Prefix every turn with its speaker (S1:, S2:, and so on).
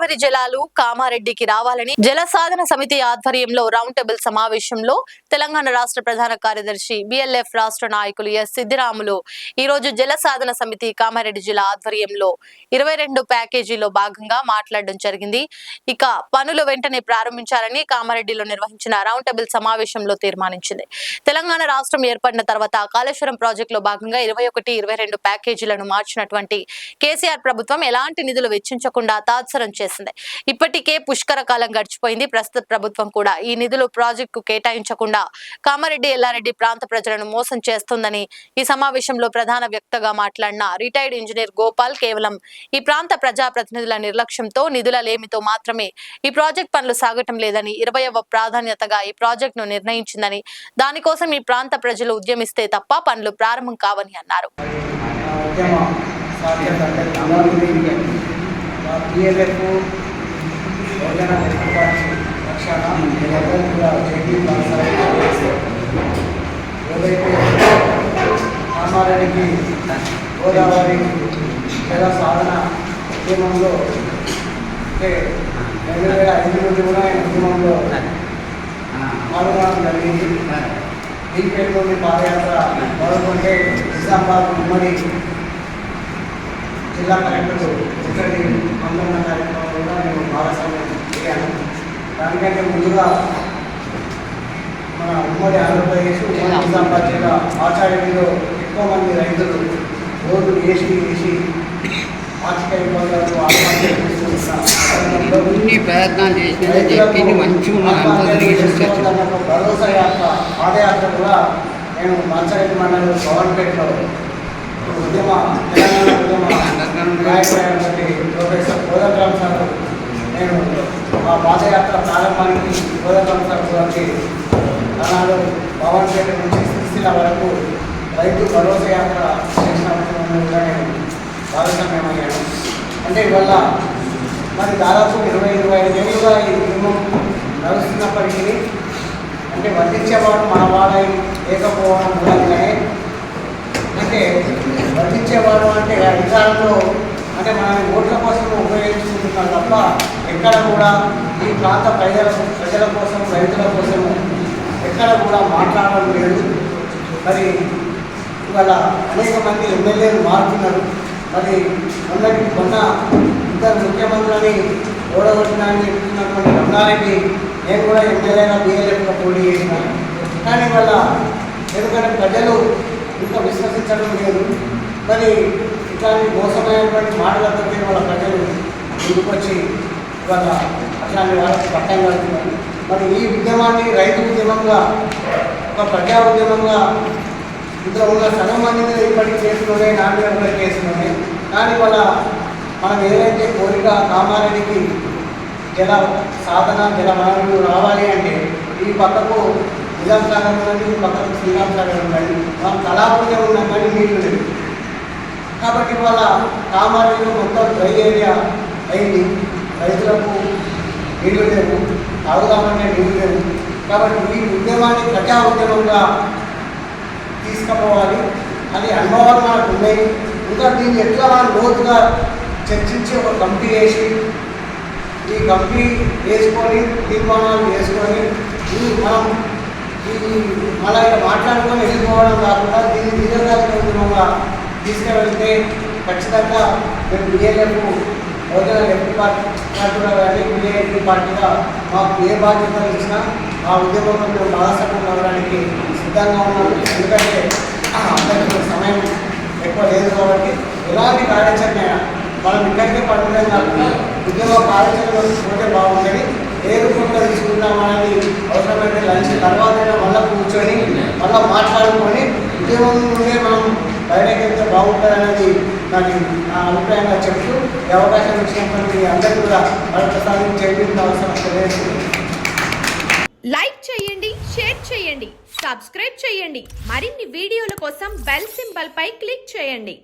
S1: గోదావరి జలాలు కామారెడ్డికి రావాలని జల సాధన సమితి ఆధ్వర్యంలో రౌండ్ టేబుల్ సమావేశంలో తెలంగాణ రాష్ట్ర ప్రధాన కార్యదర్శి బిఎల్ఎఫ్ రాష్ట్ర నాయకులు ఎస్ సిద్దిరాములు ఈ రోజు జల సాధన సమితి కామారెడ్డి జిల్లా ఆధ్వర్యంలో 22 ప్యాకేజీలో భాగంగా మాట్లాడడం జరిగింది. ఇక పనులు వెంటనే ప్రారంభించాలని కామారెడ్డిలో నిర్వహించిన రౌండ్ టేబుల్ సమావేశంలో తీర్మానించింది. తెలంగాణ రాష్ట్రం ఏర్పడిన తర్వాత కాళేశ్వరం ప్రాజెక్టులో భాగంగా 21-22 ప్యాకేజీలను మార్చినటువంటి కేసీఆర్ ప్రభుత్వం ఎలాంటి నిధులు వెచ్చించకుండా తాత్సరం చేసింది. ఇప్పటికే పుష్కర కాలం గడిచిపోయింది. ప్రస్తుత ప్రభుత్వం కూడా ఈ నిధులు ప్రాజెక్టుకు కేటాయించకుండా కామారెడ్డి ఎల్లారెడ్డి ప్రాంత ప్రజలను మోసం చేస్తుందని ఈ సమావేశంలో ప్రధాన వ్యక్తగా మాట్లాడిన రిటైర్డ్ ఇంజనీర్ గోపాల్ కేవలం ఈ ప్రాంత ప్రజాప్రతినిధుల నిర్లక్ష్యంతో నిధుల లేమితో మాత్రమే ఈ ప్రాజెక్ట్ పనులు సాగటం లేదని 20వ ప్రాధాన్యతగా ఈ ప్రాజెక్టును నిర్ణయించిందని దానికోసం ఈ ప్రాంత ప్రజలు ఉద్యమిస్తే తప్ప పనులు ప్రారంభం కావని అన్నారు.
S2: కామారెడ్డికి గోదావరి జల సాధన ఉద్యమంలో 2005 నుండి కూడా ఆయన ఉద్యమంలో పాల్గొనడం జరిగింది. దీనిపైన పాదయాత్ర మొదలుకుంటే నిజామాబాద్ ఉమ్మడి జిల్లా కలెక్టర్ ఇక్కడి ఆందోళన కార్యక్రమంలో కూడా నేను భాగస్వామ్యం చేయాను. దానికంటే ముందుగా మన ఉమ్మడి ఆంధ్రప్రదేశ్ ఉమ్మడి నిజామాబాద్ జిల్లా ఆచార్యంలో ఎక్కువ మంది రైతులు రోడ్డు వేసి ఆర్థిక ఇబ్బందులు ఆత్మహత్య భరోసా యాత్ర పాదయాత్ర కూడా నేను మంచారెడ్డి మండలం గవర్నమెంట్లో ఉద్యమ తెలంగాణ ఉద్యమ నాయకుడైనటువంటి ప్రొఫెసర్ కోదండరామ్ సార్ నేను మా పాదయాత్ర ప్రారంభానికి కోదండరామ్ సార్ గురించి ఆనాడు భవన్పేట నుంచి సిరిసిల్ల వరకు రైతు భరోసా యాత్ర చేసిన కూడా నేను భాగస్వామ్యమయ్యాను. అంటే ఇవల్ల మరి దాదాపు 20-25 ఏళ్ళుగా ఈ ఉద్యమం నడుస్తున్నప్పటికీ అంటే వర్తించేవాడు మన వాడై లేకపోవడం మూలంగానే అంటే వర్తించేవాడు అంటే అధికారంలో అంటే మన ఓట్ల కోసం ఉపయోగించుకుంటున్నారు తప్ప ఎక్కడ కూడా ఈ ప్రాంత ప్రజల కోసం రైతుల కోసం ఎక్కడ కూడా మాట్లాడడం లేదు. మరి ఇవాళ అనేక మంది ఎమ్మెల్యేలు మారుతున్నారు. మరి మొన్న ఇద్దరు ముఖ్యమంత్రులని ఓడగొట్టినారని చెప్తున్నటువంటి రమణారెడ్డి నేను కూడా ఎమ్మెల్యేగా బిఎల్ఎఫ్గా పోటీ చేసినాను. కానీ వాళ్ళ ఎందుకంటే ప్రజలు ఇంకా విశ్వసించడం లేదు. మరి ఇట్లాంటి మోసమైనటువంటి మాటలతో వాళ్ళ ప్రజలు ముందుకొచ్చి ఇవాళ అట్లాంటి వాళ్ళకి పట్టం కడుతున్నారు. మరి ఈ ఉద్యమాన్ని రైతు ఉద్యమంగా ఒక ప్రజా ఉద్యమంగా ఇందులో ఉన్న సగం మంది ఇప్పటికీ కేసులోనే నా మీద కూడా కేసులోనే. కానీ వాళ్ళ మనం ఏదైతే కోరిక కామారెడ్డికి జల సాధన జల వనరులు రావాలి అంటే ఈ పక్కకు నిజాం సాగర్ ఉందండి, ఈ పక్కకు శ్రీరామ్ సాగర్ ఉందండి, మనం కళాపుణ్య ఉన్నాం కానీ నీళ్ళు లేదు. కాబట్టి వాళ్ళ కామారెడ్డిలో మొత్తం డ్రై ఏరియా అయింది. రైతులకు నీళ్లు లేవు, తాగుదామంటే నీళ్ళు లేవు. కాబట్టి ఈ ఉద్యమాన్ని ప్రజా ఉద్యమంగా తీసుకుపోవాలి. అది అనుభవాలు మనకు ఉన్నాయి. ఇంకా దీన్ని ఎట్లా లోతుగా చర్చించి ఒక కమిటీ వేసి ఈ కమిటీ వేసుకొని తీర్మానాలు వేసుకొని మనం మళ్ళీ ఇలా మాట్లాడుకొని వెళ్ళిపోవడం కాకుండా దీన్ని దీర్ఘకాలికంగా తీసుకువెళ్తే ఖచ్చితంగా మేము బిఎల్ఎఫ్ ఓజన లెఫ్ట్ పార్టీగా కానీ బిజెపి పార్టీగా మాకు ఏ బాధ్యతలు ఇచ్చినా ఆ ఉద్యమంలో మేము భాగస్వామ్యం అవ్వడానికి సిద్ధంగా ఉన్నాము. ఎందుకంటే అందరికీ సమయం ఎక్కువ లేదు కాబట్టి ఎలాంటి కార్యాచరణ మనం ఇక్కడికే పడడం కాకుండా ఉద్యోగ కార్యాచరణ పోతే బాగుంటుంది. ఏ రూపంలో తీసుకుంటామనేది అవసరమైతే లంచ్ తర్వాత మళ్ళీ కూర్చొని మళ్ళీ మాట్లాడుకొని ఉద్యోగం నుండే మనం బయటకు వెళ్తే బాగుంటుంది అనేది నాకు నా అభిప్రాయంగా చెప్తూ ఈ అవకాశం ఇచ్చినటువంటి అందరికీ కూడా మరొకసారి చేయాల్సిన అవసరం తెలియజేస్తుంది.
S3: లైక్ చేయండి, షేర్ చేయండి, సబ్స్క్రైబ్ చేయండి. మరిన్ని వీడియోల కోసం బెల్ సింబల్ పై క్లిక్ చేయండి.